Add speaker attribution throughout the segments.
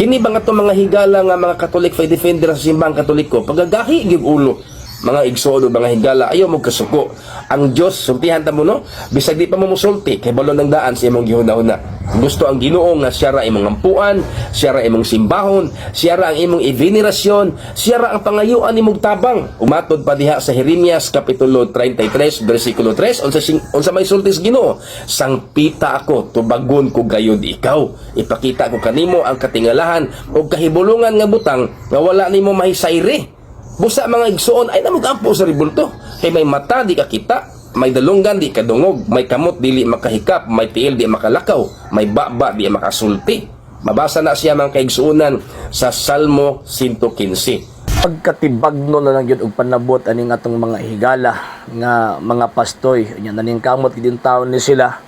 Speaker 1: Kini ba nga mga higala nga mga Catholic faith defender sa simbahang Katoliko, pagagahi gyud ulo mga igsodo, mga higala, ayaw mo kasuko. Ang Diyos, sultihan ta mo no, bisag di pa mo musulti, kay balon ng daan sa imong gihuna-huna. Gusto ang Ginoo nga siya ra imong ampuan, siya ra imong simbahon, siya ra ang imong ivenerasyon, siya ra ang pangayuan imong tabang. Umatod pa diha sa Jeremias kapitulo 33 bersikulo 3, unsa may sultis Ginoo, sangpita ako, tubagon ko gayud ikaw. Ipakita ko kanimo ang katingalahan o kahibulungan nga butang nga wala nimo mahisayri. Busa mga igsoon ay namugampo sa ribulto. Kay may mata di ka kita, may dalunggan di ka dungog, may kamot dili makahikap, may tiil di makalakaw, may baba di makasulti. Mabasa na siya mga kaigsuunan sa Salmo 115.
Speaker 2: Pagkatibagno na lang yun og panabot aning atong mga higala nga mga pastoy nya naning kamot gid taon ni sila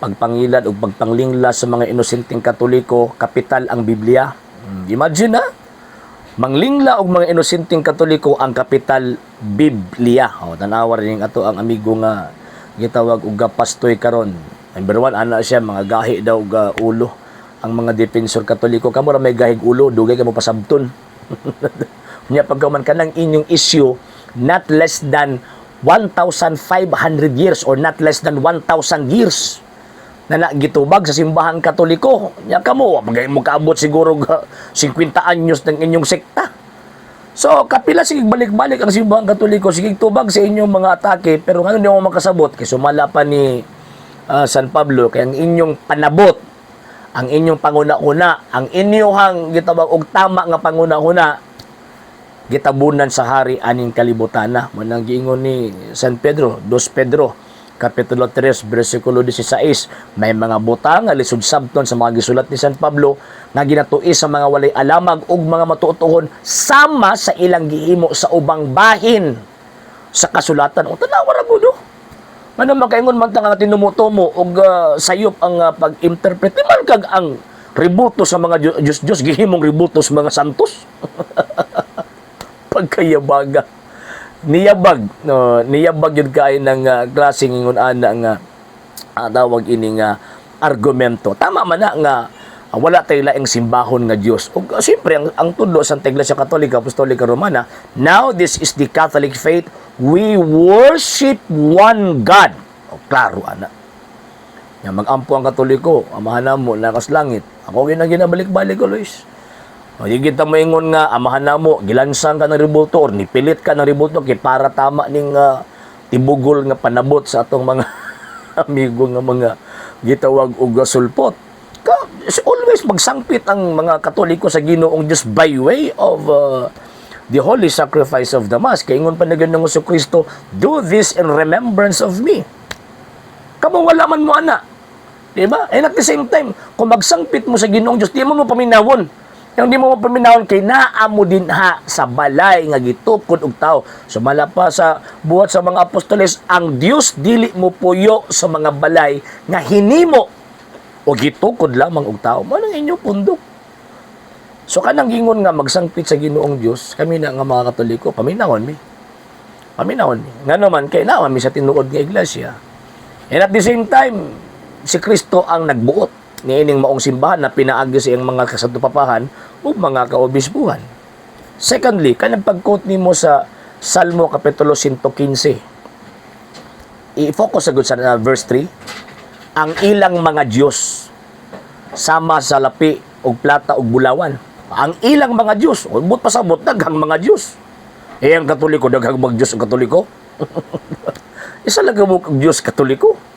Speaker 2: pagpangilad ug pagpanglingla sa mga inosenteng Katoliko, kapital ang Biblia. Imagine na manglingla og mga inosenteng Katoliko ang kapital Biblia. Tanawa rin ato ang amigo nga gitawag og pastoy karon. Number 1 ana siya mga gahi daw og ulo. Ang mga defensor Katoliko kamo ra may gahig ulo, dugay ka mo pasabton. Nya pagkaman kanang inyong issue not less than 1,500 years or not less than 1,000 years na nagitubag sa simbahan Katoliko. Nya kamo magay mo kaabot siguro 50 anyos ng inyong sekta. So kapila sige balik-balik ang simbahan Katoliko sige tubag sa inyong mga atake, pero ngayon di mo makasabot kay sumala pa ni San Pablo kay ang inyong panabot, ang inyong panguna-una, ang inyong gitawag og tama nga panguna-una gitabunan sa hari aning kalibutan na. Manang giingon ni San Pedro, 2 Pedro Kapitulo 3, versikulo 16, may mga butang nga lisod sabton sa mga gisulat ni San Pablo nga ginatuis sa mga walay alamag ug mga matuotohon sama sa ilang gihimo sa ubang bahin sa kasulatan. O tanawa ra gud. Manang makaingon man ta nga tinumutomo ug sayop ang pag-interpret man kag ang ributo sa mga Diyos gihimong ributo sa mga santos. Pagkayabaga. Niyabag yun kayo ng klaseng ingon ana nga tawag ini nga argumento. Tama man na nga wala tayo laing simbahon nga Dios. O siyempre ang tudlo sa Iglesia Katolika Apostolika Romana, now this is the Catholic faith, we worship one God. O klaro ana. Nga magampo ang Katoliko, amahan mo nakas langit. Ako ginabalik-balik ko, Luis. O higit mo ingon nga amahan na mo gilansang ka ng ribulto or nipilit ka ng ribulto kay para tama ning tibugol nga panabot sa atong mga amigo nga mga gitawag og sulpot. Always magsangpit ang mga Katoliko sa Ginoong Dios by way of the holy sacrifice of the Mass. Kay ingon pa na Ginoong Jesucristo, do this in remembrance of me. Kamo wala man mo ana. Diba? And at the same time, kung magsangpit mo sa Ginoong Dios, di mo paminawon. Yung di mo paminahon kay naamo din ha sa balay nga gitukod og tao. Sumala pa sa buhat sa mga apostoles, ang Dios dili mo puyo sa mga balay nga hinimo o gitukod lamang og tao. Mao ang inyo pundok. So kanang gingon nga magsangpit sa Ginoong Dios, kami na nga mga Katoliko, paminahon mi. Paminahon mi. Ngano man kay naman mi sa tinuod nga iglesia. And at the same time, si Kristo ang nagbuot niining maong simbahan na pinaagi sa iyang mga kasantupapahan o mga kaobispuhan. Secondly, kanang pag-quote nimo sa Salmo Kapitulo 115, i-focus agad sa verse 3, ang ilang mga Diyos sama sa lapi o plata o bulawan. Ang ilang mga Diyos, o but pasabot, daghang mga Diyos. Ang Katoliko, daghang mag Diyos ang Katoliko. Isa lang mo ang Diyos Katoliko.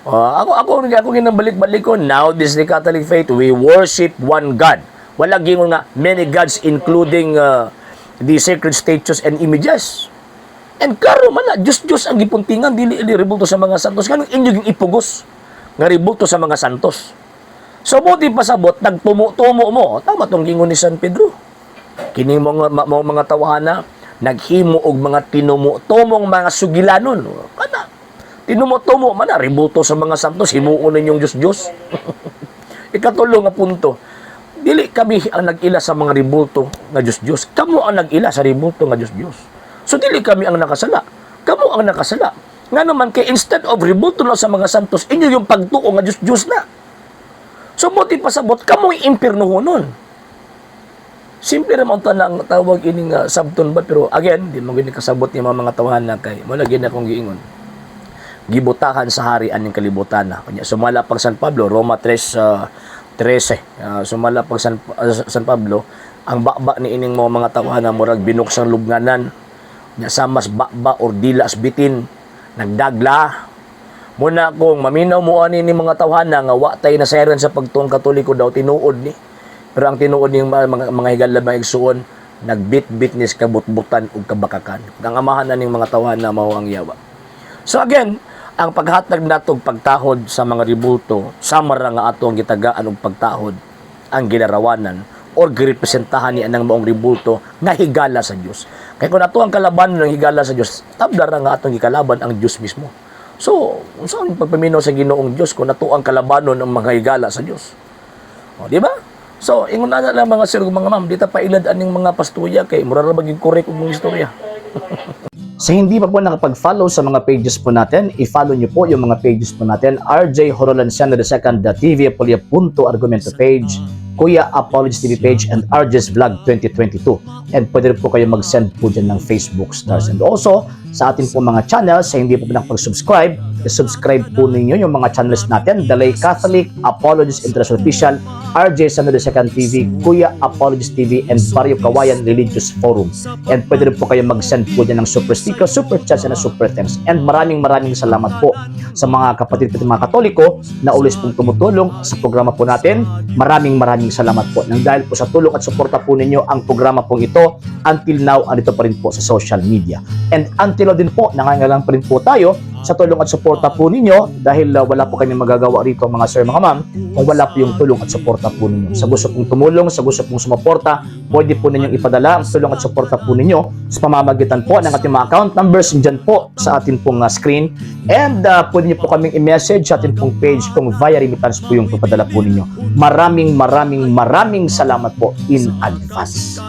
Speaker 2: Ako ginabalik-balik ko. Now, this is the Catholic faith. We worship one God. Wala gingon nga many gods including the sacred statues and images. And karo man na Diyos ang gipuntingan dili ribulto sa mga santos. Kanang inyo ging ipugos nga ribulto sa mga santos. So buti pasabot nagtumo-tumo mo. Tama tong gingon ni San Pedro. Kini mga tawhana naghimo og mga tinumo-tumong mga sugilanon. Kana tinumo-tumo man na ribulto sa mga santos, himuon ninyong Diyos. Ikatulo nga punto, dili kami ang nag-ila sa mga ribulto nga Diyos. Kamo ang nag-ila sa ribulto nga Diyos. So dili kami ang nakasala. Kamo ang nakasala. Nga naman kay instead of ribulto na sa mga santos, inyo yung pagtuo nga Diyos na. So buti pasabot, kamo yung impirnohonon. Simple naman ito lang tawag ining sabton ba, pero again, di mo gini kasabot ni mga tawahan na kay, mo lagi na kong giingon. Gibutahan sa harian ng kalibutan na. Kanya, sumala pag San Pablo, Roma 3:13. Sumala pag San Pablo, ang bakba ni ining mga tawahan na murag binuksang lubnganan, nya samas bakba or dilas bitin, nagdagla. Muna kung maminaw mo ani ni mga tawhana nga wa tay nasayran sa pagtuong Katoliko daw tinuod ni. Pero ang tinuod ni mga higala mga igsuon nagbit-bit ni kabutbutan ug kabakakan. Ang amahan na ning mga tawhana mao ang yawa. So again, ang paghatag natong pagtahod sa mga ribulto sama ra nga atong gitagaan og pagtahod ang ginarawanan or girepresentahan ni anang maong ribulto nga higala sa Dios. Kay kung ato ang kalaban ng higala sa Dios, tabla ra nga atong gikalaban ang Dios mismo. So, saan pagpaminaw sa Ginoong Diyos kung nato ang kalabanon ng mga higala sa Diyos? O, di ba? So, ingon na lang mga sir, mga ma'am, dita pa ilad aning mga pastuya kay mura ra maging correct og mga istorya. Sa hindi pa po nakapag-follow sa mga pages po natin, i-follow niyo po yung mga pages po natin, RJ Horolanciano II, TV Apolia Punto Argumento page, Kuya Apologies TV page, and RJ's Vlog 2022. And pwede rin po kayo mag-send po dyan ng Facebook stars. And also, sa atin po mga channels, sa hindi po nakapag-subscribe, i-subscribe po ninyo yung mga channels natin, Dalay Catholic, Apologies International Official, RJ Santo II TV, Kuya Apologies TV, and Barrio Kawayan Religious Forum. And pwede rin po kayo mag-send po dyan ng super sticker, super chats, and super thanks. And maraming salamat po sa mga kapatid at mga Katoliko na ulis pong tumutulong sa programa po natin. Maraming salamat po. Nang dahil po sa tulong at suporta po ninyo, ang programa po ito, until now, andito pa rin po sa social media. And until now din po, nangangailangan pa rin po tayo sa tulong at suporta po ninyo dahil wala po kami magagawa rito mga sir, mga ma'am, kung wala po yung tulong at suporta po ninyo. Sa gusto pong tumulong, sa gusto pong sumuporta, pwede po ninyong ipadala ang tulong at suporta po ninyo sa pamamagitan po ng ating mga account numbers dyan po sa ating pong screen. And pwede niyo po kaming i-message sa ating pong page kung via remittance po yung papadala po ninyo. Maraming salamat po in advance.